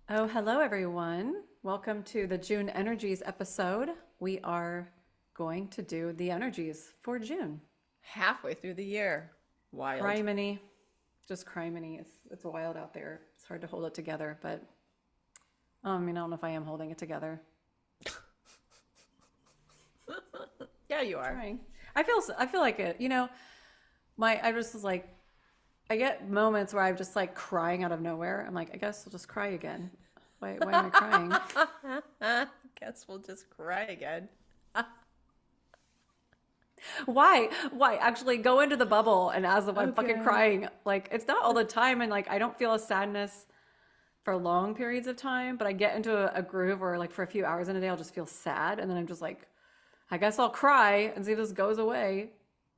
Oh, hello everyone. Welcome to the June Energies episode. We are going to do the energies for June. Halfway through the year. Wild. Criminy, just criminy. It's wild out there. It's hard to hold it together, but I don't know if I am holding it together. Yeah, you are. Trying. I feel like it. I just was like I get moments where I'm just like crying out of nowhere. I'm like, I guess I'll just cry again. Why am I crying? Guess we'll just cry again. Why? Why? Actually, go into the bubble and as if I'm fucking Okay. crying. Like, it's not all the time, and like, I don't feel a sadness for long periods of time, but I get into a groove where, like, for a few hours in a day, I'll just feel sad, and then I'm just like, I guess I'll cry and see if this goes away.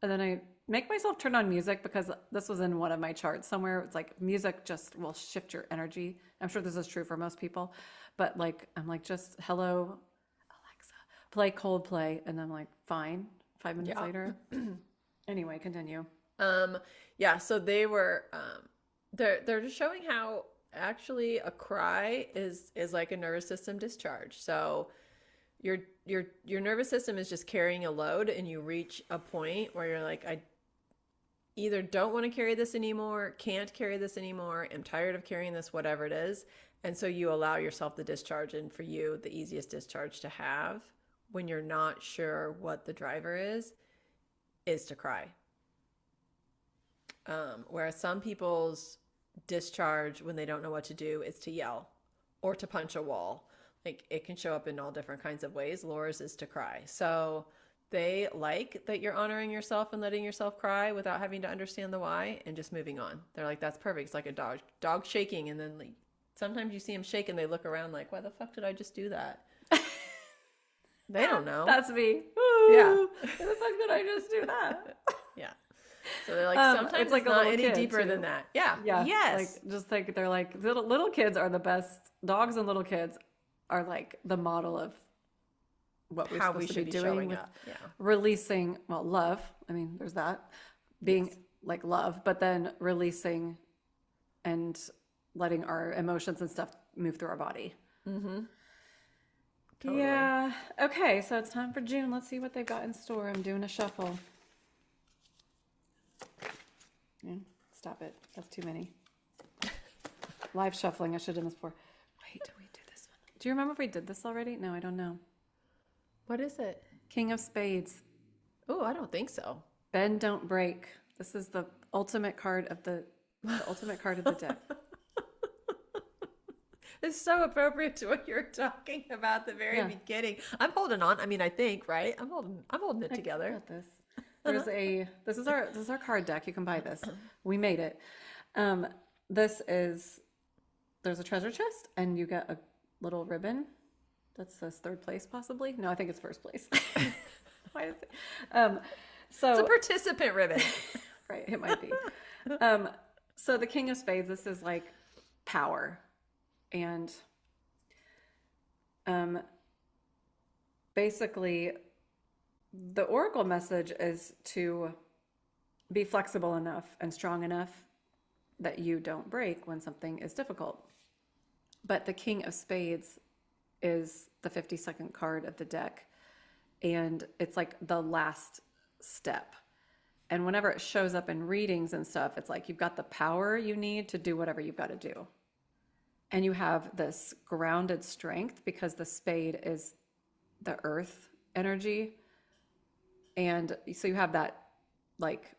And then I make myself turn on music because this was in one of my charts somewhere. It's like music just will shift your energy. I'm sure this is true for most people, but like, I'm like, just hello, Alexa, play Coldplay. And I'm like, fine. 5 minutes Yeah. later. Anyway, continue. Um, yeah, so they're just showing how actually a cry is like a nervous system discharge. So your nervous system is just carrying a load and you reach a point where you're like, I either don't want to carry this anymore, can't carry this anymore, am tired of carrying this, whatever it is. And so you allow yourself the discharge. And for you, the easiest discharge to have when you're not sure what the driver is to cry. Whereas some people's discharge when they don't know what to do is to yell or to punch a wall. Like it can show up in all different kinds of ways. Laura's is to cry. So they like that you're honoring yourself and letting yourself cry without having to understand the why and just moving on. They're like, that's perfect. It's like a dog shaking. And then like, sometimes you see them shake and they look around like, why the fuck did I just do that? They don't know. That's me. Yeah. Ooh, why the fuck did I just do that? Yeah. So they're like, It's sometimes like it's a not little any kid deeper than too. that. Yeah. Yeah, like Yes. just like they're like little kids are the best. Dogs and little kids are like the model of what we're How we supposed to be should be doing showing with up. Yeah. releasing, well, love. I mean, there's that being Yes. like love, but then releasing and letting our emotions and stuff move through our body. Mm-hmm. Totally. Yeah. Okay, so it's time for June. Let's see what they've got in store. I'm doing a shuffle. Yeah, stop it. That's too many. Live shuffling. I should have done this before. Wait, did we do this one? Do you remember if we did this already? No, I don't know. What is it? King of Spades. Oh, I don't think so. Bend, don't break. This is the ultimate card of the ultimate card of the deck. It's so appropriate to what you're talking about at the very Yeah, beginning. I'm holding on. I mean, I think, right? I'm holding it I together. got this. This is our card deck. You can buy this. We made it. Um, this is there's a treasure chest, and you get a little ribbon that says third place, possibly. No, I think it's first place. Why is it? Um, It's a so participant ribbon. right, it might be. Um, so the King of Spades. This is like power, and um, basically the oracle message is to be flexible enough and strong enough that you don't break when something is difficult. But the King of Spades is the 52nd card of the deck, and it's like the last step. And whenever it shows up in readings and stuff, it's like you've got the power you need to do whatever you've got to do. And you have this grounded strength because the spade is the earth energy. And so you have that, like,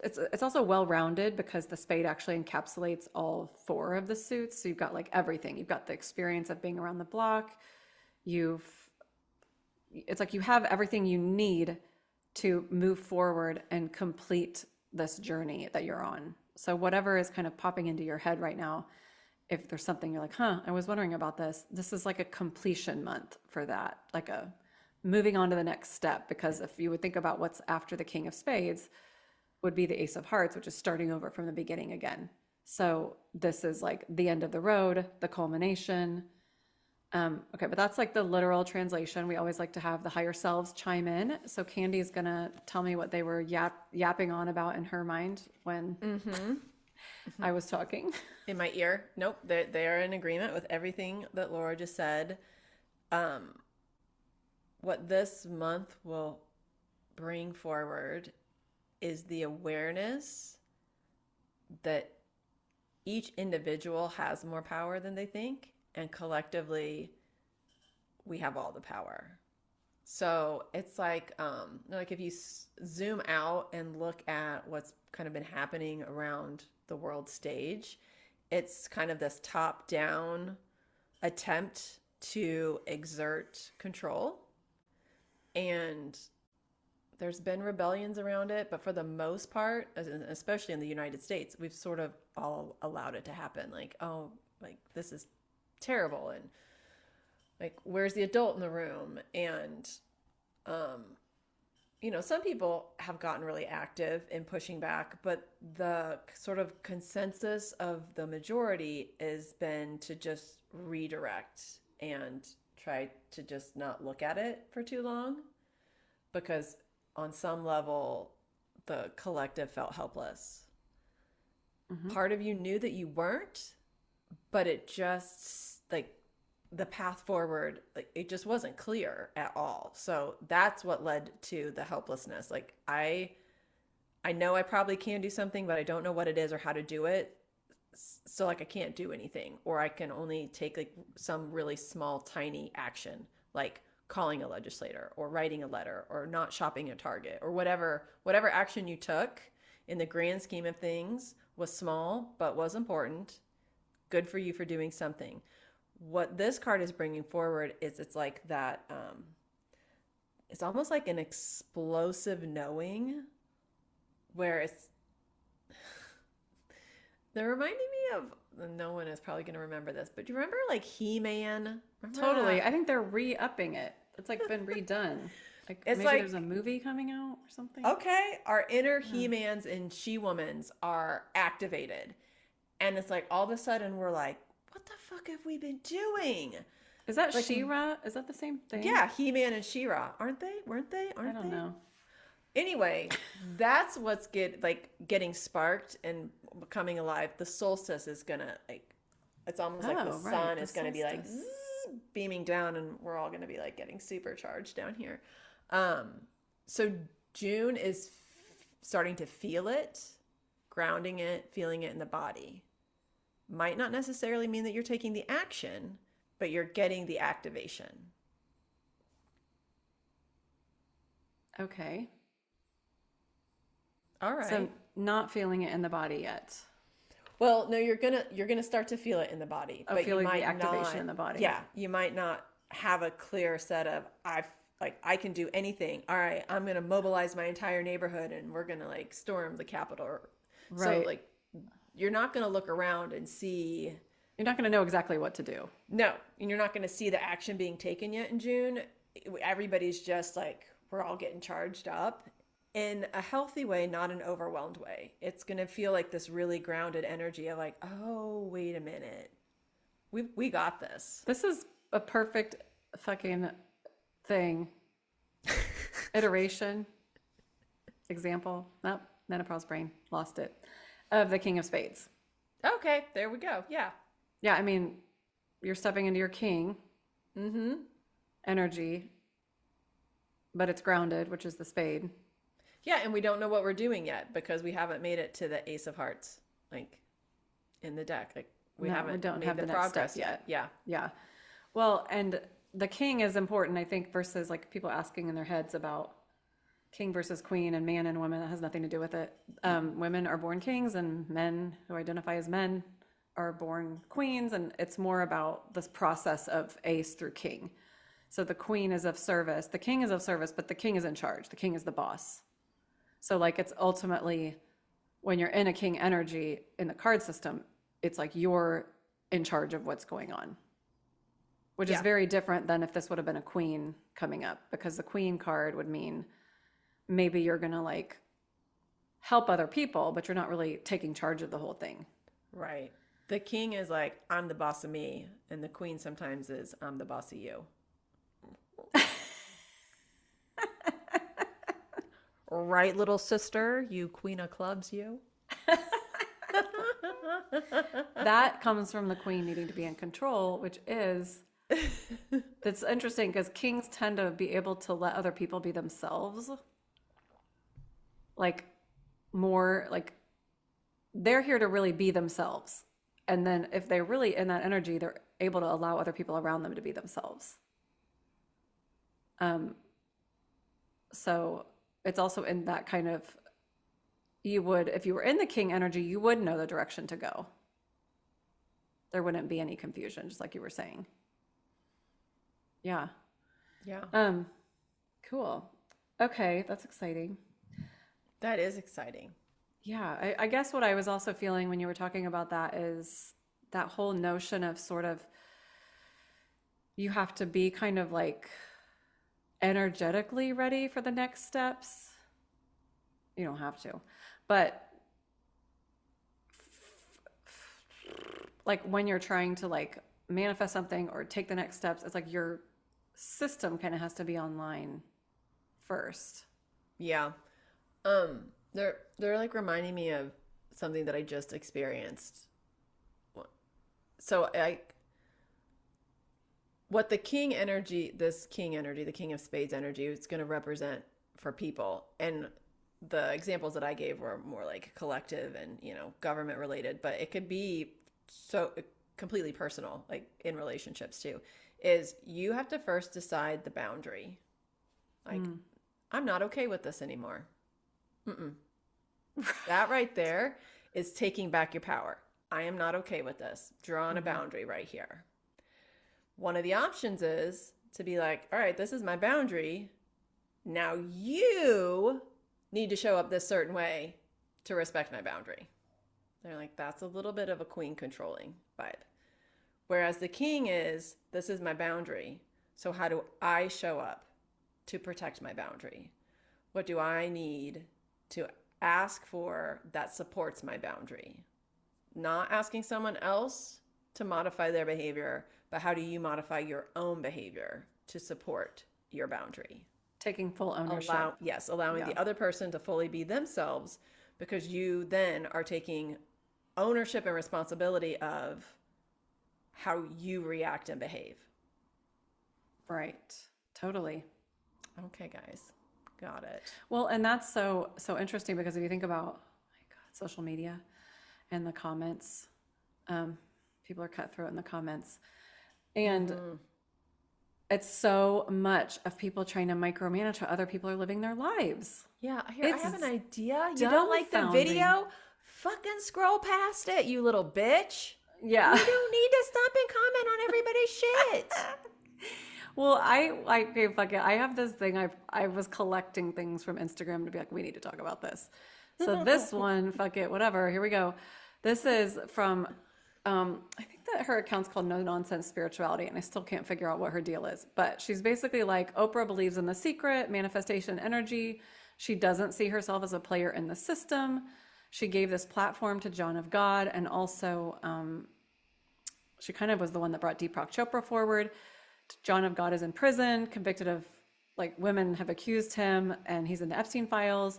it's also well rounded because the spade actually encapsulates all four of the suits. So you've got like everything. You've got the experience of being around the block. You've it's like you have everything you need to move forward and complete this journey that you're on. So whatever is kind of popping into your head right now, if there's something you're like, huh, I was wondering about this, this is like a completion month for that, like a moving on to the next step. Because if you would think about what's after the King of Spades, would be the Ace of Hearts, which is starting over from the beginning again. So this is like the end of the road, the culmination. Okay, but that's like the literal translation. We always like to have the higher selves chime in. So Candy's gonna tell me what they were yapping on about in her mind when I was talking. In my ear. Nope, they are in agreement with everything that Laura just said. Um, what this month will bring forward is the awareness that each individual has more power than they think, and collectively, we have all the power. So it's like if you zoom out and look at what's kind of been happening around the world stage, it's kind of this top down attempt to exert control. And there's been rebellions around it, but for the most part, especially in the United States, we've sort of all allowed it to happen. Like, oh, like this is terrible. And like, where's the adult in the room? And, um, some people have gotten really active in pushing back, but the sort of consensus of the majority has been to just redirect and try to just not look at it for too long, because on some level, the collective felt helpless. Mm-hmm. Part of you knew that you weren't, but it just like the path forward, like it just wasn't clear at all. So that's what led to the helplessness. Like I know I probably can do something, but I don't know what it is or how to do it. So like I can't do anything, or I can only take like some really small, tiny action, like calling a legislator or writing a letter or not shopping at Target or whatever action you took in the grand scheme of things was small, but was important. Good for you for doing something. What this card is bringing forward is it's like that, it's almost like an explosive knowing where they're reminding me of, no one is probably going to remember this, but do you remember like He-Man? Remember Totally. that? I think they're re-upping it. It's like been redone. Like It's maybe like, there's a movie coming out or something. okay, our inner Yeah. He-Mans and She-Womans are activated. And it's like all of a sudden we're like, what the fuck have we been doing? Is that Like, She-Ra? Is that the same thing? yeah, He-Man and She-Ra, aren't they? Weren't they? Aren't I don't they? know. Anyway, that's what's getting sparked and coming alive. The solstice is gonna like, it's almost like the Oh, right, sun the is gonna be like solstice. zzz, beaming down, and we're all gonna be like getting supercharged down here. So June is starting to feel it, grounding it, feeling it in the body. Might not necessarily mean that you're taking the action, but you're getting the activation. Okay. All right. So not feeling it in the body yet. Well, no, you're gonna start to feel it in the body, Oh, but you feeling the might activation not, in the body. yeah, you might not have a clear set of I can do anything. All right, I'm gonna mobilize my entire neighborhood and we're gonna like storm the Capitol. Right. So like you're not gonna look around and see. You're not going to know exactly what to do. No, and you're not gonna see the action being taken yet in June. Everybody's just like we're all getting charged up in a healthy way, not an overwhelmed way. It's going to feel like this really grounded energy of like, oh, wait a minute. We got this. This is a perfect fucking thing. Iteration. Example. Nope. Menopause brain. Lost it. Of the King of Spades. Okay, there we go. Yeah. Yeah, I mean, you're stepping into your king energy, but it's grounded, which is the spade. Yeah, and we don't know what we're doing yet because we haven't made it to the Ace of Hearts, like in the deck. Like we don't made have the the next progress step yet. Yeah. Yeah. Well, and the king is important, I think, versus like people asking in their heads about king versus queen and man and woman. That has nothing to do with it. Women are born kings and men who identify as men are born queens. And it's more about this process of ace through king. So the queen is of service. The king is of service, but the king is in charge. The king is the boss. So like it's ultimately when you're in a king energy in the card system, it's like you're in charge of what's going on, which is very different than if this would have been a queen coming up, because the queen card would mean maybe you're going to like help other people, but you're not really taking charge of the whole thing. Right. The king is like, I'm the boss of me. And the queen sometimes is, I'm the boss of you. Right, little sister, you queen of clubs, you. That comes from the queen needing to be in control, which is, that's interesting because kings tend to be able to let other people be themselves. Like, more like they're here to really be themselves. And then if they're really in that energy, they're able to allow other people around them to be themselves. Um, so it's also in that kind of, you would, if you were in the king energy, you would know the direction to go. There wouldn't be any confusion, just like you were saying. Yeah. Yeah. Cool. Okay, that's exciting. That is exciting. Yeah, I guess what I was also feeling when you were talking about that is that whole notion of sort of, you have to be kind of like energetically ready for the next steps. You don't have to, but like when you're trying to like manifest something or take the next steps, it's like your system kind of has to be online first. Yeah. They're like reminding me of something that I just experienced. So I what the king energy, this king energy, the king of spades energy, is going to represent for people. And the examples that I gave were more like collective and, government related, but it could be so completely personal, like in relationships too, is you have to first decide the boundary. Like, I'm not okay with this anymore. Mm-mm. That right there is taking back your power. I am not okay with this. Drawing a boundary right here. One of the options is to be like, all right, this is my boundary. Now you need to show up this certain way to respect my boundary. They're like, that's a little bit of a queen controlling vibe. Whereas the king is, this is my boundary. So how do I show up to protect my boundary? What do I need to ask for that supports my boundary? Not asking someone else to modify their behavior, but how do you modify your own behavior to support your boundary? Taking full ownership. Allowing the other person to fully be themselves, because you then are taking ownership and responsibility of how you react and behave. Right. Totally. Okay, guys. Got it. Well, and that's so interesting because if you think about, oh my God, social media and the comments, people are cutthroat in the comments, and it's so much of people trying to micromanage how other people are living their lives. Yeah, here, I have an idea. You dumbfounding. don't like the video? Fucking scroll past it, you little bitch. Yeah. You don't need to stop and comment on everybody's shit. Well, okay, fuck it. I have this thing. I was collecting things from Instagram to be like, we need to talk about this. So this one, fuck it, whatever. Here we go. This is from, I think that her account's called No Nonsense Spirituality, and I still can't figure out what her deal is. But she's basically like, Oprah believes in the secret, manifestation energy. She doesn't see herself as a player in the system. She gave this platform to John of God, and also she kind of was the one that brought Deepak Chopra forward. John of God is in prison, convicted of, like, women have accused him, and he's in the Epstein files.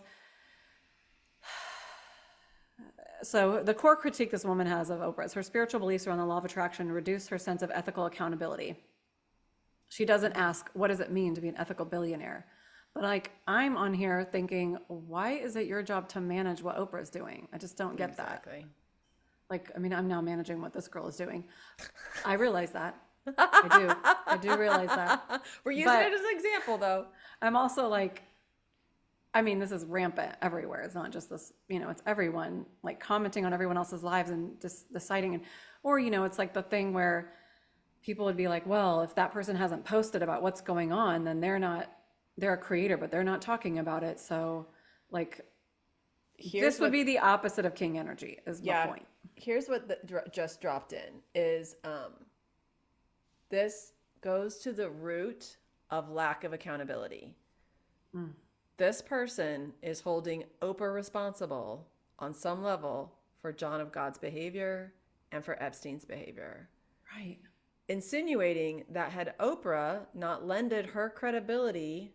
So the core critique this woman has of Oprah is her spiritual beliefs around the law of attraction reduce her sense of ethical accountability. She doesn't ask, what does it mean to be an ethical billionaire? But like, I'm on here thinking, why is it your job to manage what Oprah's doing? I just don't get that. Like, I mean, I'm now managing what this girl is doing. I realize that. I do realize that. We're using it as an example, though. I'm also like, I mean, this is rampant everywhere. It's not just this, it's everyone like commenting on everyone else's lives and just deciding, or, it's like the thing where people would be like, well, if that person hasn't posted about what's going on, then they're a creator, but they're not talking about it. So like, this would be the opposite of king energy is my point. Here's what just dropped in is, this goes to the root of lack of accountability. This person is holding Oprah responsible on some level for John of God's behavior and for Epstein's behavior. Right. Insinuating that had Oprah not lended her credibility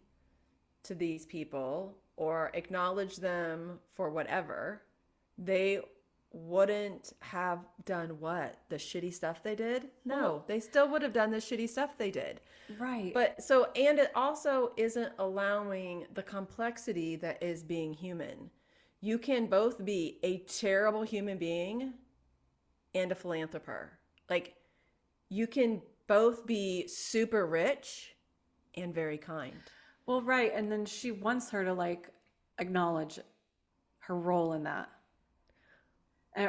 to these people or acknowledged them for whatever, they wouldn't have done what? The shitty stuff they did? Well, No, they still would have done the shitty stuff they did. right. But so, and it also isn't allowing the complexity that is being human. You can both be a terrible human being and a philanthropist. Like, you can both be super rich and very kind. Well, right. And then she wants her to like acknowledge her role in that.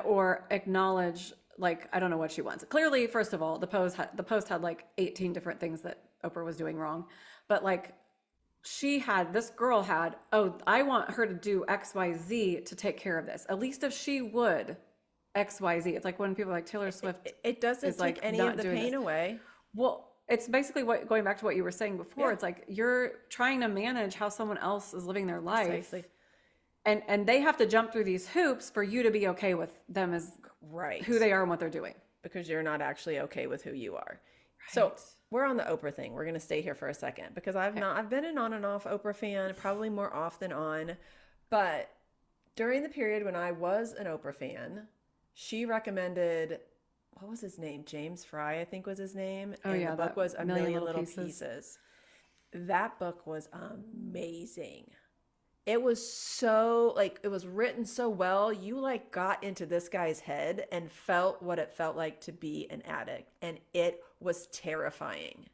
Or acknowledge like I don't know what she wants. Clearly, first of all, the post had like 18 different things that Oprah was doing wrong. But like this girl had, oh, I want her to do XYZ to take care of this. At least if she would XYZ. It's like when people are like Taylor Swift It doesn't is take like any of not the doing pain this. away. Well, it's basically what going back to what you were saying before. Yeah, It's like you're trying to manage how someone else is living their life, precisely. and they have to jump through these hoops for you to be okay with them as Right. who they are and what they're doing. Because you're not actually okay with who you are. So Right. we're on the Oprah thing. We're gonna stay here for a second because Okay. I've been an on and off Oprah fan, probably more off than on. But during the period when I was an Oprah fan, she recommended, what was his name? James Fry, I think was his name. Oh And the yeah, book that was A million Million little Little pieces. Pieces. That book was amazing. It was so like it was written so well. You like got into this guy's head and felt what it felt like to be an addict, and it was terrifying.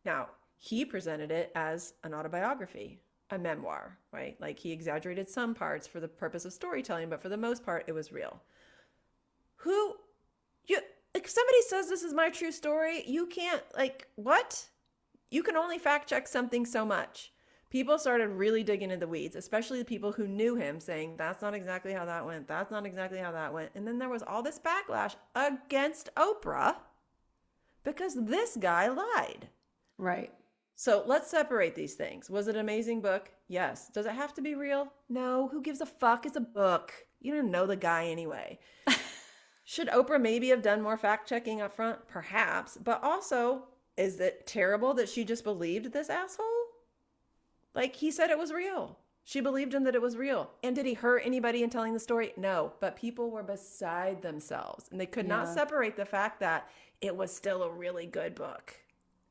Now, he presented it as an autobiography, a memoir, right? Like he exaggerated some parts for the purpose of storytelling, but for the most part it was real. Who you If somebody says this is my true story, you can't like what? You can only fact check something so much. People started really digging into the weeds, especially the people who knew him, saying, that's not exactly how that went. That's not exactly how that went. And then there was all this backlash against Oprah because this guy lied. Right. So let's separate these things. Was it an amazing book? Yes. Does it have to be real? No. Who gives a fuck? It's a book. You don't know the guy anyway. Should Oprah maybe have done more fact checking up front? Perhaps. But also, is it terrible that she just believed this asshole? Like he said it was real. She believed him that it was real. And did he hurt anybody in telling the story? No. But people were beside themselves and they could not Yeah. separate the fact that it was still a really good book.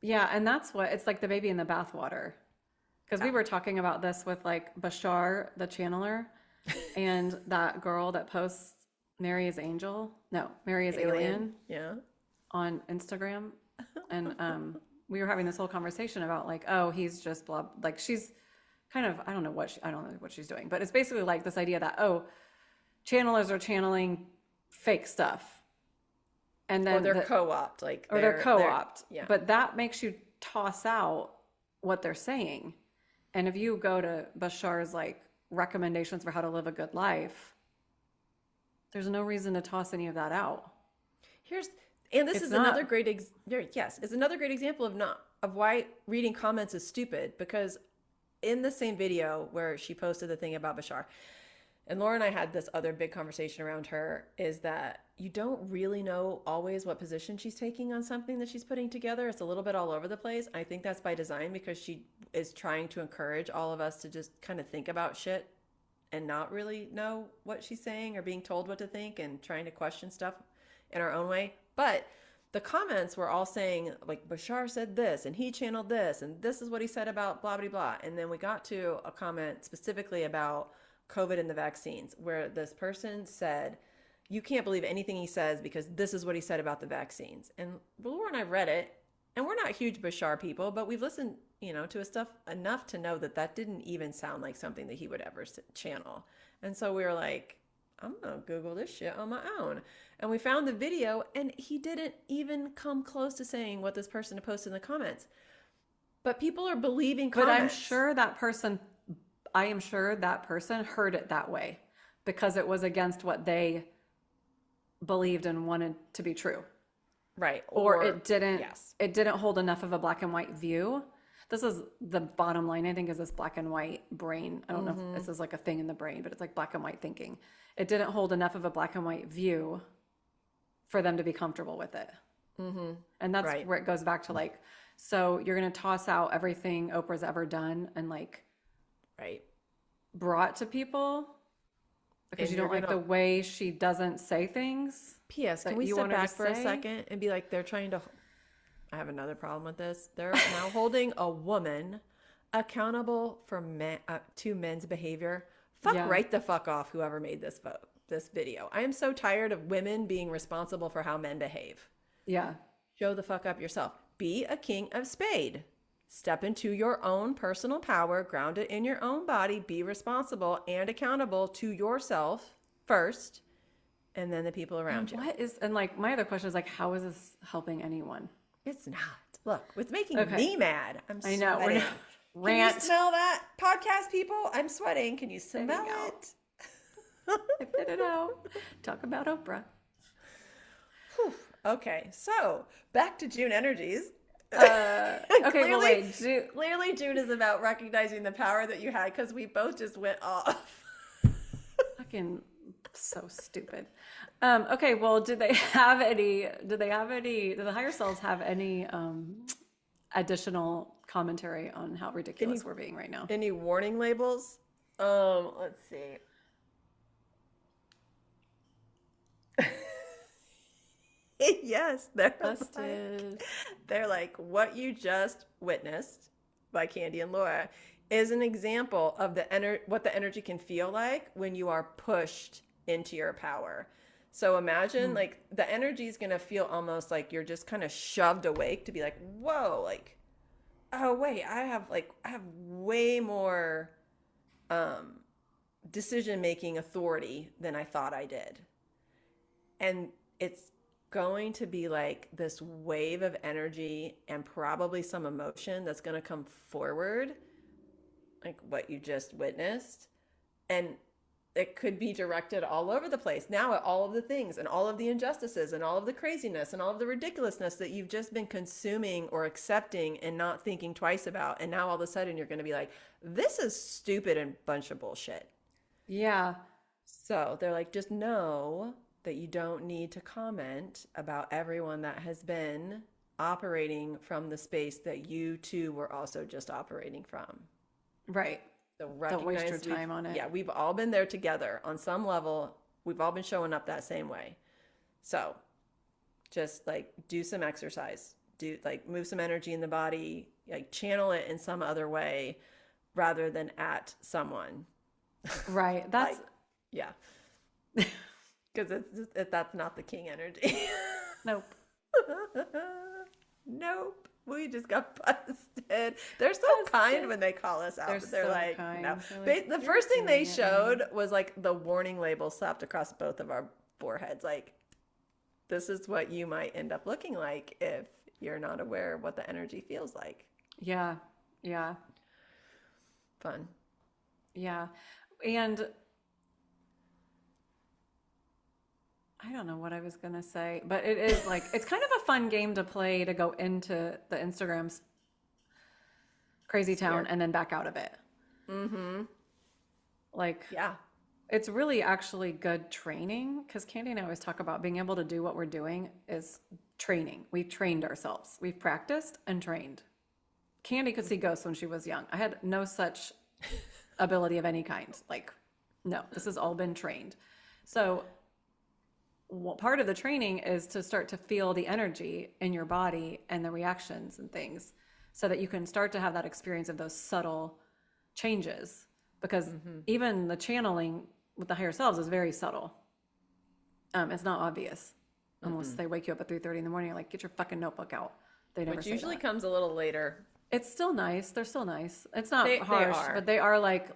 Yeah, and that's what it's like the baby in the bathwater. Because we Yeah. were talking about this with like Bashar, the channeler, and that girl that posts Mary is Angel. No, Mary is Alien Yeah. on Instagram. And we were having this whole conversation about like, oh, he's just blah, like she's kind of, I don't know what she's doing, but it's basically like this idea that, oh, channelers are channeling fake stuff. And Or then they're co-opt. Like they're co-opt. Yeah. But that makes you toss out what they're saying. And if you go to Bashar's like recommendations for how to live a good life, there's no reason to toss any of that out. This It's is not. another great yes, it's another great example of why reading comments is stupid, because in the same video where she posted the thing about Bashar, and Laura and I had this other big conversation around her, is that you don't really know always what position she's taking on something that she's putting together. It's a little bit all over the place. I think that's by design because she is trying to encourage all of us to just kind of think about shit and not really know what she's saying or being told what to think and trying to question stuff in our own way. But the comments were all saying like Bashar said this and he channeled this and this is what he said about blah blah blah. And then we got to a comment specifically about COVID and the vaccines where this person said, you can't believe anything he says because this is what he said about the vaccines. And Laura and I read it, and we're not huge Bashar people, but we've listened, to his stuff enough to know that that didn't even sound like something that he would ever channel. And so we were like, I'm gonna Google this shit on my own. And we found the video, and he didn't even come close to saying what this person had posted in the comments. But people are believing But comments. I am sure that person heard it that way because it was against what they believed and wanted to be true. Right. Or it didn't Yes. it didn't hold enough of a black and white view. This is the bottom line, I think, is this black and white brain. I don't know if this is like a thing in the brain, but it's like black and white thinking. It didn't hold enough of a black and white view for them to be comfortable with it. And that's Right. where it goes back to like, so you're going to toss out everything Oprah's ever done and like Right. brought to people Because And you you're don't like the gonna way she doesn't say things P.S. Can that we you step want her to back for a say? second and be like, they're trying to. I have another problem with this. They're now holding a woman accountable for two men's behavior. Fuck Yeah. right the fuck off, whoever made this video. I am so tired of women being responsible for how men behave. Yeah. Show the fuck up yourself. Be a king of spade. Step into your own personal power, ground it in your own body, be responsible and accountable to yourself first, and then the people around And you. and like my other question is like, how is this helping anyone? It's not. Look, it's making Okay. me mad. I'm I sweating. know. We're not Can you rant smell that, podcast people? I'm sweating. Can you smell spitting out. it? Spit it out. Talk about Oprah. Whew. Okay, so back to June energies. Okay, well, wait. Clearly, June is about recognizing the power that you had because we both just went off. Fucking so stupid. Okay, well, did the higher selves have any additional commentary on how ridiculous we're being right now? Any warning labels? Let's see. Yes, Busted. they're like, what you just witnessed by Candy and Laura is an example of what the energy can feel like when you are pushed into your power. So imagine like the energy is going to feel almost like you're just kind of shoved awake to be like, whoa, like, oh wait, I have way more decision making authority than I thought I did. And it's going to be like this wave of energy and probably some emotion that's going to come forward, like what you just witnessed. And it could be directed all over the place now at all of the things and all of the injustices and all of the craziness and all of the ridiculousness that you've just been consuming or accepting and not thinking twice about. And now all of a sudden you're going to be like, this is stupid and bunch of bullshit. Yeah. So they're like, just know that you don't need to comment about everyone that has been operating from the space that you too were also just operating from. Right. So Don't waste your time on it. Yeah, we've all been there together on some level. We've all been showing up that same way. So just like do some exercise, move some energy in the body, like channel it in some other way rather than at someone. Right. That's yeah. Because that's not the king energy. nope. Nope. We just got busted. They're so kind when they call us out. They're so like, kind. no. Like, The first thing they showed was like the warning label slapped across both of our foreheads. Like, this is what you might end up looking like if you're not aware of what the energy feels like. Yeah. Yeah. Fun. Yeah. And I don't know what I was going to say, but it is like, it's kind of a fun game to play to go into the Instagram's crazy town and then back out of it. Mm-hmm. Like, yeah, it's really actually good training because Candy and I always talk about being able to do what we're doing is training. We've trained ourselves. We've practiced and trained. Candy could see ghosts when she was young. I had no such ability of any kind. Like, no, this has all been trained. So part of the training is to start to feel the energy in your body and the reactions and things so that you can start to have that experience of those subtle changes because even the channeling with the higher selves is very subtle. It's not obvious unless they wake you up at 3:30 in the morning. You're like, get your fucking notebook out. They never which say usually that. comes a little later. It's still nice. They're still nice. It's not They harsh, are. but they are like,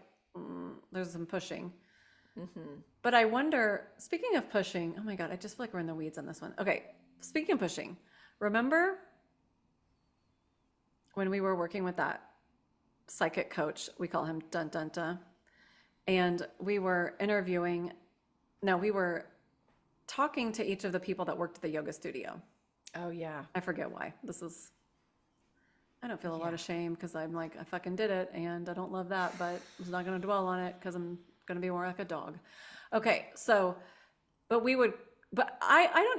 there's some pushing. But I wonder, speaking of pushing, oh my God, I just feel like we're in the weeds on this one. Okay, speaking of pushing, remember when we were working with that psychic coach, we call him Dun Dun Dun, and we were we were talking to each of the people that worked at the yoga studio. Oh, yeah. I forget why. I don't feel a lot of shame because I'm like, I fucking did it and I don't love that, but I'm not going to dwell on it because I'm going to be more like a dog. Okay. So, I don't,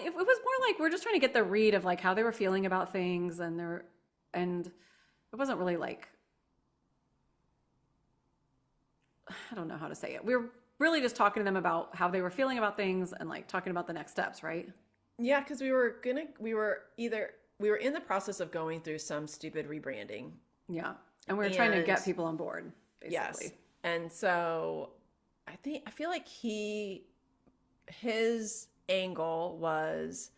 it was more like, we're just trying to get the read of like how they were feeling about things and it wasn't really like, I don't know how to say it. really just talking to them about how they were feeling about things and like talking about the next steps, right? Yeah, because we were in the process of going through some stupid rebranding. Yeah. And we were trying to And get people on board, yes. basically. And so I feel like his angle was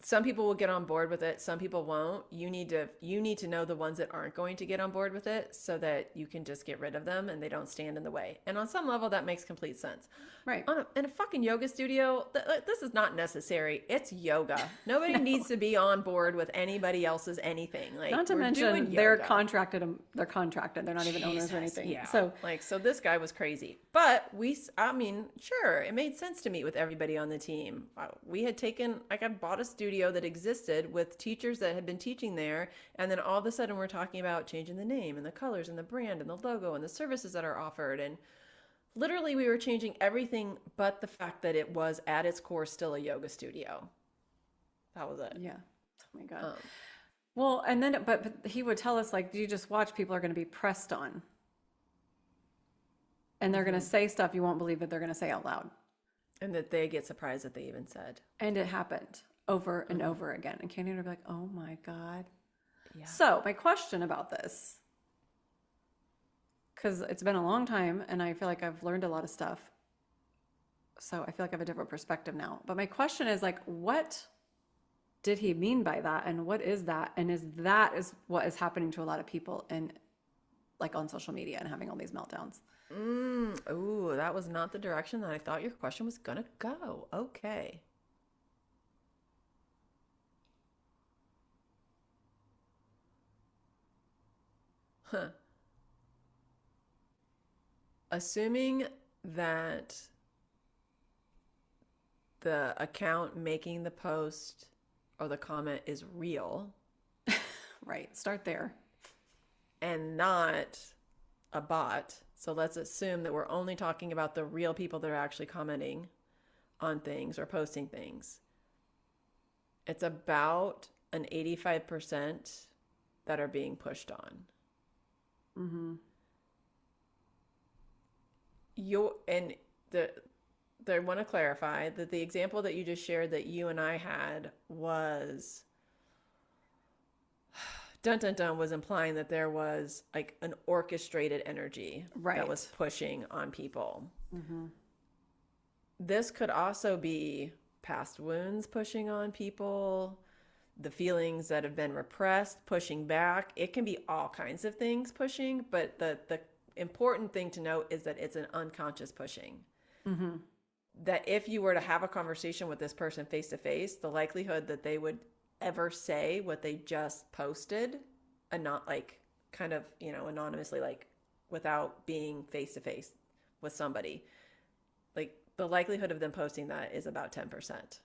some people will get on board with it, some people won't. You need to know the ones that aren't going to get on board with it so that you can just get rid of them and they don't stand in the way. And on some level that makes complete sense. Right. In a fucking yoga studio, this is not necessary. It's yoga. Nobody No. needs to be on board with anybody else's anything. Like, Not to we're doing mention they're yoga. contracted. They're contracted. They're not even owners or Jesus, anything. yeah. So So this guy was crazy. But I mean, sure, it made sense to meet with everybody on the team. We had taken, like, I bought a studio that existed with teachers that had been teaching there. And then all of a sudden we're talking about changing the name and the colors and the brand and the logo and the services that are offered. And literally we were changing everything but the fact that it was at its core still a yoga studio. That was it. yeah. Oh my God. Um, Well, and then, but he would tell us, like, you just watch, people are going to be pressed on. And they're going to say stuff you won't believe that they're going to say out loud. and that they get surprised that they even said. And it happened over and over again. And Candy would be like, oh my God. Yeah. So, my question about this, because it's been a long time and I feel like I've learned a lot of stuff. So, I feel like I have a different perspective now. But my question is, like, what did he mean by that? And what is that? And is what is happening to a lot of people and like on social media and having all these meltdowns? Ooh, that was not the direction that I thought your question was gonna go. Okay. Huh. Assuming that the account making the post or the comment is real Right. Start there. and not a bot. So let's assume that we're only talking about the real people that are actually commenting on things or posting things. It's about an 85% that are being pushed on. Mm-hmm. And I want to clarify that the example that you just shared that you and I had was dun dun dun was implying that there was like an orchestrated energy Right. that was pushing on people. Mm-hmm. This could also be past wounds pushing on people, the feelings that have been repressed pushing back. It can be all kinds of things pushing, but the important thing to note is that it's an unconscious pushing. Mm-hmm. That if you were to have a conversation with this person face to face, the likelihood that they would ever say what they just posted and not like kind of, anonymously, like without being face to face with somebody, like the likelihood of them posting that is about 10%.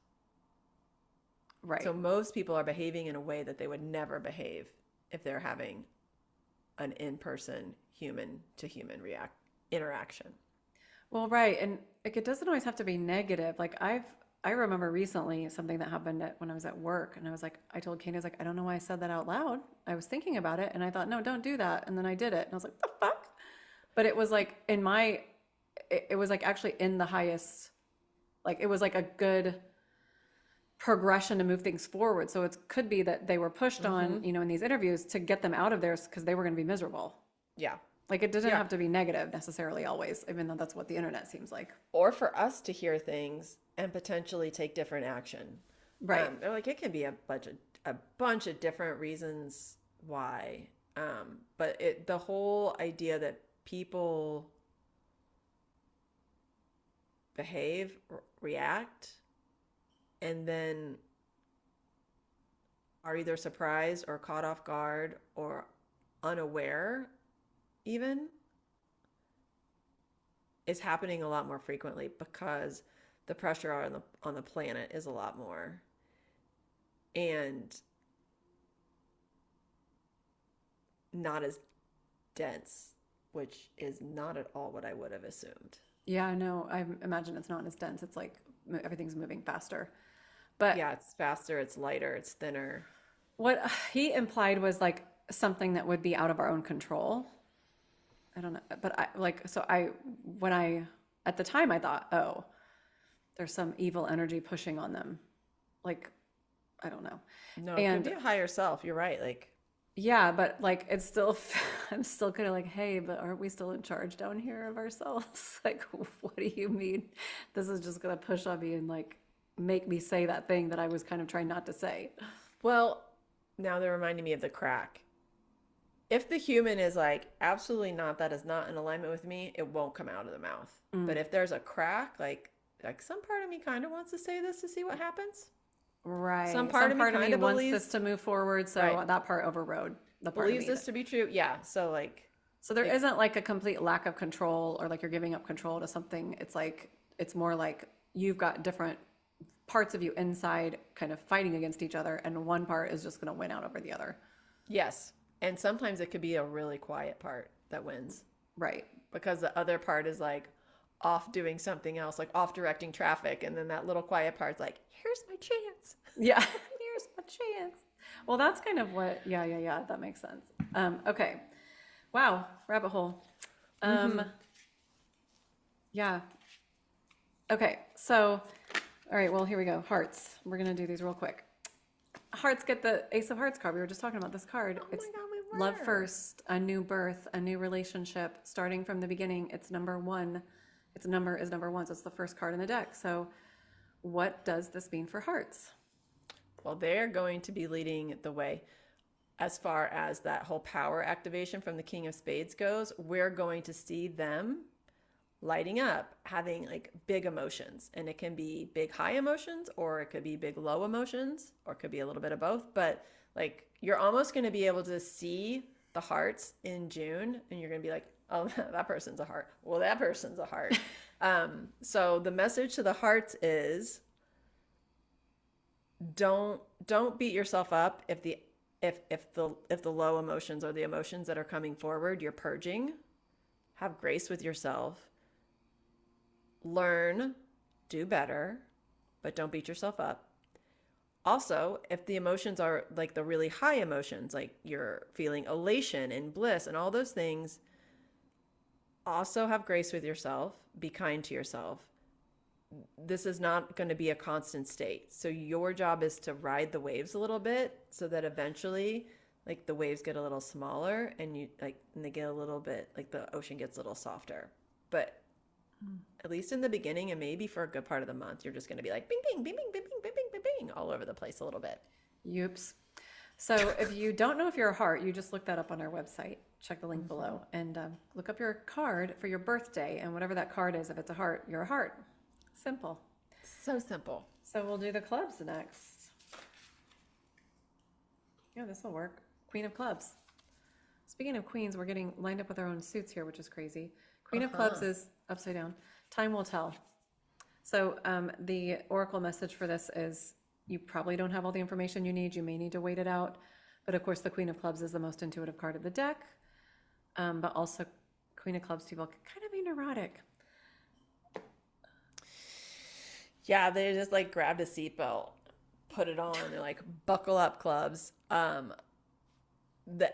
Right. So most people are behaving in a way that they would never behave if they're having an in-person human to human interaction. Well, right. And like, it doesn't always have to be negative. Like I remember recently something that happened when I was at work and I told Candy, I was like, I don't know why I said that out loud. I was thinking about it and I thought, no, don't do that. And then I did it. And I was like, the fuck? But it was like it was like actually in the highest, like it was like a good progression to move things forward. So it could be that they were pushed on, in these interviews to get them out of there because they were going to be miserable. Yeah. Like it doesn't have to be negative necessarily always, even though that's what the internet seems like. Or for us to hear things and potentially take different action. Right. Like it can be a bunch of different reasons why. But the whole idea that people behave, react, and then are either surprised or caught off guard or unaware even is happening a lot more frequently because the pressure on the planet is a lot more. And not as dense, which is not at all what I would have assumed. Yeah, no, I imagine it's not as dense. It's like everything's moving faster. But Yeah, it's faster, it's lighter, it's thinner. what he implied was like something that would be out of our own control. I don't know, but when I at the time I thought, oh, there's some evil energy pushing on them. Like, I don't know. No, it could And be a higher self. You're right. Like, yeah, but like it's still, I'm still kind of like, hey, but aren't we still in charge down here of ourselves? Like, what do you mean? This is just gonna push on me and like make me say that thing that I was kind of trying not to say. well, now they're reminding me of the crack. If the human is like, absolutely not, that is not in alignment with me, it won't come out of the mouth. But if there's a crack, like some part of me kind of wants to say this to see what happens. Right. Some part of me kind of wants believes, this to move forward, so right, that part overrode the part of believes me this that. to be true. Yeah. So like, So there it, isn't like a complete lack of control or like you're giving up control to something. It's like it's more like you've got different parts of you inside kind of fighting against each other, and one part is just going to win out over the other. yes. And sometimes it could be a really quiet part that wins Right. because the other part is like off doing something else, like off directing traffic. And then that little quiet part's like, here's my chance. Yeah. Here's my chance. Well, that's kind of what, yeah. That makes sense. Okay. Wow. Rabbit hole. Yeah. Okay. So, all right. Well, here we go. Hearts. We're going to do these real quick. Hearts get the Ace of Hearts card. We were just talking about this card. Oh It's my God, we love were. first, a new birth, a new relationship, starting from the beginning. It's number one. Its number is number one. So it's the first card in the deck. So what does this mean for hearts? Well, they're going to be leading the way as far as that whole power activation from the King of Spades goes. We're going to see them lighting up, having like big emotions. And it can be big high emotions, or it could be big low emotions, or it could be a little bit of both. But like you're almost going to be able to see the hearts in June, and you're going to be like, oh, that person's a heart. Well, that person's a heart. So the message to the hearts is don't beat yourself up if the low emotions or the emotions that are coming forward, you're purging. Have grace with yourself. Learn, do better, but don't beat yourself up. Also, if the emotions are like the really high emotions, like you're feeling elation and bliss and all those things, also have grace with yourself. Be kind to yourself. This is not going to be a constant state. So your job is to ride the waves a little bit so that eventually like the waves get a little smaller and they get a little bit like the ocean gets a little softer. But at least in the beginning and maybe for a good part of the month, you're just going to be like bing, bing, bing, bing, bing, bing, bing, bing, bing, bing, all over the place a little bit. Oops. So if you don't know if you're a heart, you just look that up on our website. Check the link below and look up your card for your birthday. And whatever that card is, if it's a heart, you're a heart. Simple. So simple. So we'll do the clubs next. Yeah, this will work. Queen of clubs. Speaking of queens, we're getting lined up with our own suits here, which is crazy. Queen of clubs is upside down. Time will tell. So the oracle message for this is you probably don't have all the information you need. You may need to wait it out. But of course, the Queen of Clubs is the most intuitive card of the deck. But also, Queen of Clubs people can kind of be neurotic. Yeah, they just like grabbed a seatbelt, put it on, and like buckle up, clubs. The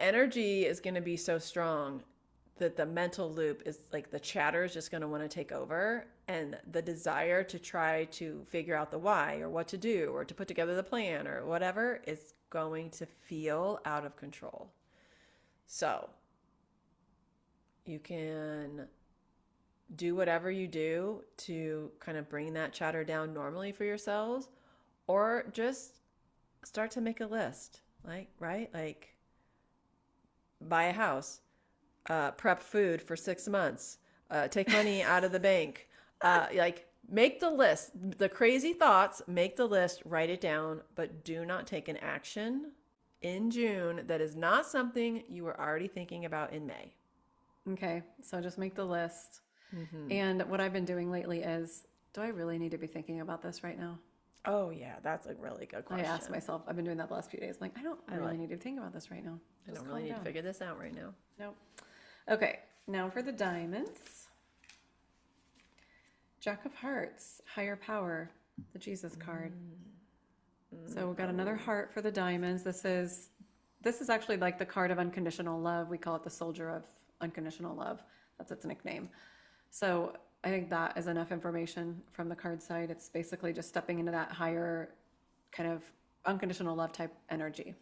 energy is going to be so strong that the mental loop is like the chatter is just going to want to take over, and the desire to try to figure out the why or what to do or to put together the plan or whatever is going to feel out of control. So you can do whatever you do to kind of bring that chatter down normally for yourselves, or just start to make a list, like, right? Like buy a house, prep food for 6 months, take money out of the bank, like make the list, the crazy thoughts, make the list, write it down, but do not take an action in June that is not something you were already thinking about in May. Okay, so just make the list. And what I've been doing lately is, do I really need to be thinking about this right now? Oh yeah, that's a really good question. I ask myself, I've been doing that the last few days. I'm like, I don't really need to think about this right now. I Just don't really calm need down. to figure this out right now. Nope. Okay, now for the diamonds. Jack of Hearts, higher power, the Jesus card. So we've got another heart for the diamonds. This is actually like the card of unconditional love. We call it the soldier of unconditional love. That's its nickname. So I think that is enough information from the card side. It's basically just stepping into that higher kind of unconditional love type energy.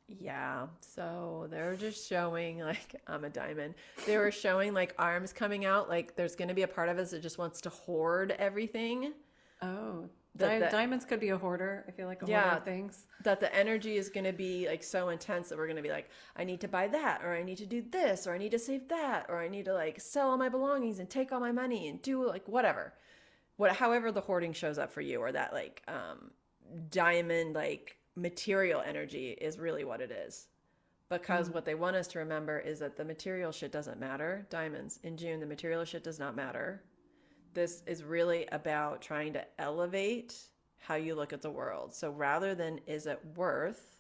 Yeah. So they're just showing like I'm a diamond. They were showing like arms coming out, like there's going to be a part of us that just wants to hoard everything. Oh, That diamonds could be a hoarder. I feel like a hoarder yeah, of things. that the energy is going to be like so intense that we're going to be like, I need to buy that, or I need to do this, or I need to save that, or I need to like sell all my belongings and take all my money and do like whatever. However the hoarding shows up for you, or that like diamond like material energy is really what it is. Because what they want us to remember is that the material shit doesn't matter. Diamonds in June, the material shit does not matter. This is really about trying to elevate how you look at the world. So rather than is it worth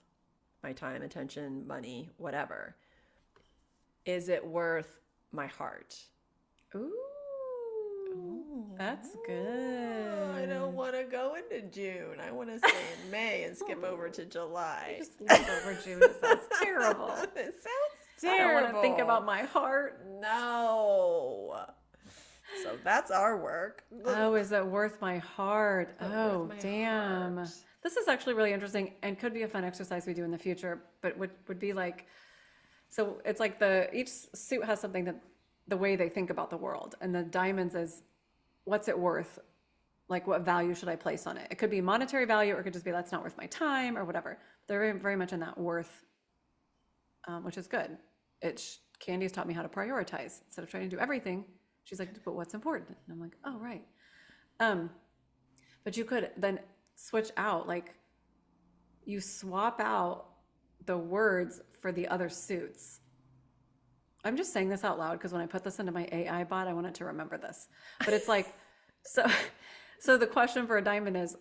my time, attention, money, whatever, is it worth my heart? Ooh, Ooh. that's good. I don't want to go into June. I want to stay in May and skip over to July. Just leave over June. It sounds terrible. It sounds I terrible. don't want to think about my heart. No. So that's our work. Oh, is it worth my heart? Oh, Worth my damn. heart. This is actually really interesting and could be a fun exercise we do in the future, but would be like, so it's like each suit has something that the way they think about the world, and the diamonds is what's it worth? Like what value should I place on it? It could be monetary value, or it could just be that's not worth my time or whatever. They're very, very much in that worth, which is good. Candy's taught me how to prioritize instead of trying to do everything. She's like, but what's important? And I'm like, oh, right. But you could then switch out, like you swap out the words for the other suits. I'm just saying this out loud because when I put this into my AI bot, I want it to remember this. But it's like, so the question for a diamond is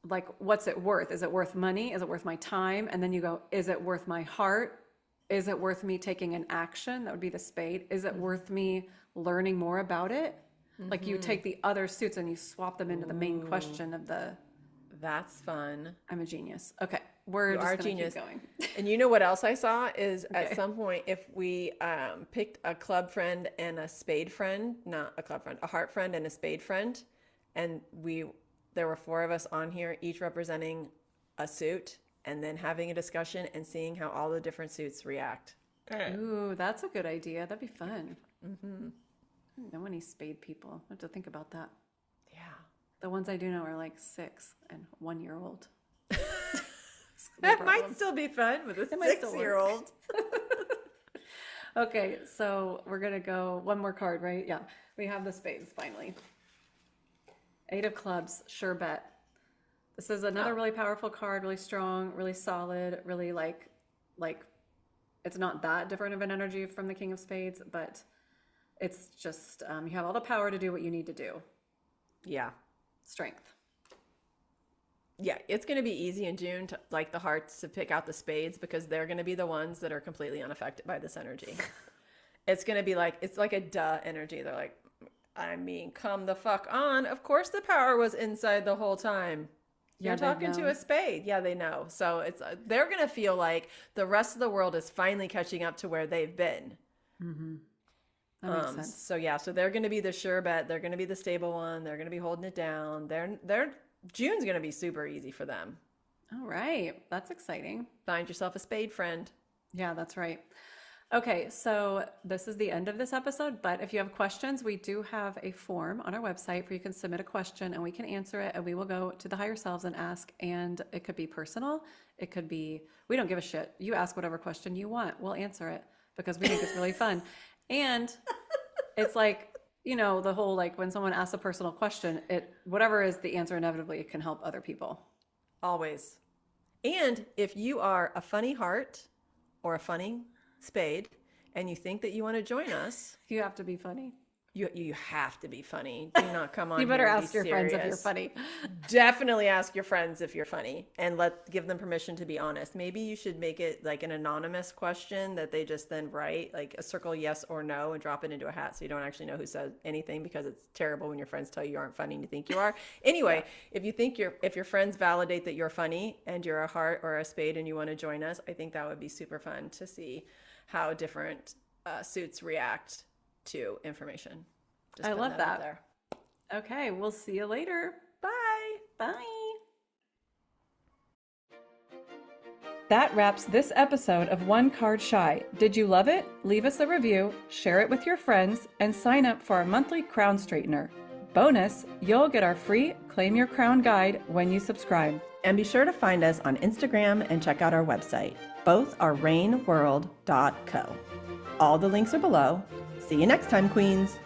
like, what's it worth? Is it worth money? Is it worth my time? And then you go, is it worth my heart? Is it worth me taking an action? That would be the spade. Is it worth me learning more about it? Like you take the other suits and you swap them into the main question of the. That's fun. I'm a genius. Okay, we're just gonna keep going. And you know what else I saw is at some point if we picked a club friend and a spade friend, not a club friend, a heart friend and a spade friend, and there were 4 of us on here, each representing a suit, and then having a discussion and seeing how all the different suits react. Ooh, that's a good idea. That'd be fun. Mm-hmm. I don't know any spade people. I have to think about that. Yeah. The ones I do know are like 6 and 1-year-old. That might still be fun with a 6-year-old. Okay, so we're going to go one more card, right? Yeah, we have the spades finally. 8 of clubs, sure bet. This is another really powerful card, really strong, really solid, really like it's not that different of an energy from the King of Spades, but it's just you have all the power to do what you need to do. Yeah. Strength. Yeah, it's going to be easy in June to like the hearts to pick out the spades because they're going to be the ones that are completely unaffected by this energy. It's going to be like, it's like a duh energy. They're like, I mean, come the fuck on. Of course the power was inside the whole time. You're talking to a spade. Yeah, they know. So they're going to feel like the rest of the world is finally catching up to where they've been. Mm-hmm. That makes sense. So yeah, so they're going to be the sure bet. They're going to be the stable one. They're going to be holding it down. June's going to be super easy for them. All right. That's exciting. Find yourself a spade friend. Yeah, that's right. Okay, so this is the end of this episode, but if you have questions, we do have a form on our website where you can submit a question and we can answer it, and we will go to the Higher Selves and ask, and it could be personal. It could be, we don't give a shit. You ask whatever question you want. We'll answer it because we think it's really fun. And it's like, you know, the whole, like when someone asks a personal question, whatever is the answer, inevitably it can help other people. Always. And if you are a funny heart or a funny spade and you think that you want to join us, You have to be funny. you have to be funny. Do not come on. You better here and ask your friends if you're funny. Definitely ask your friends if you're funny, and give them permission to be honest. Maybe you should make it like an anonymous question that they just then write, like a circle yes or no, and drop it into a hat so you don't actually know who said anything, because it's terrible when your friends tell you aren't funny and you think you are. Anyway, if your friends validate that you're funny and you're a heart or a spade and you want to join us, I think that would be super fun to see how different suits react to information. Just I putting love out that. there. Okay, we'll see you later. Bye. Bye. That wraps this episode of One Card Shy. Did you love it? Leave us a review, share it with your friends, and sign up for our monthly crown straightener. Bonus, you'll get our free Claim Your Crown guide when you subscribe. And be sure to find us on Instagram and check out our website. Both are rainworld.co. All the links are below. See you next time, Queens.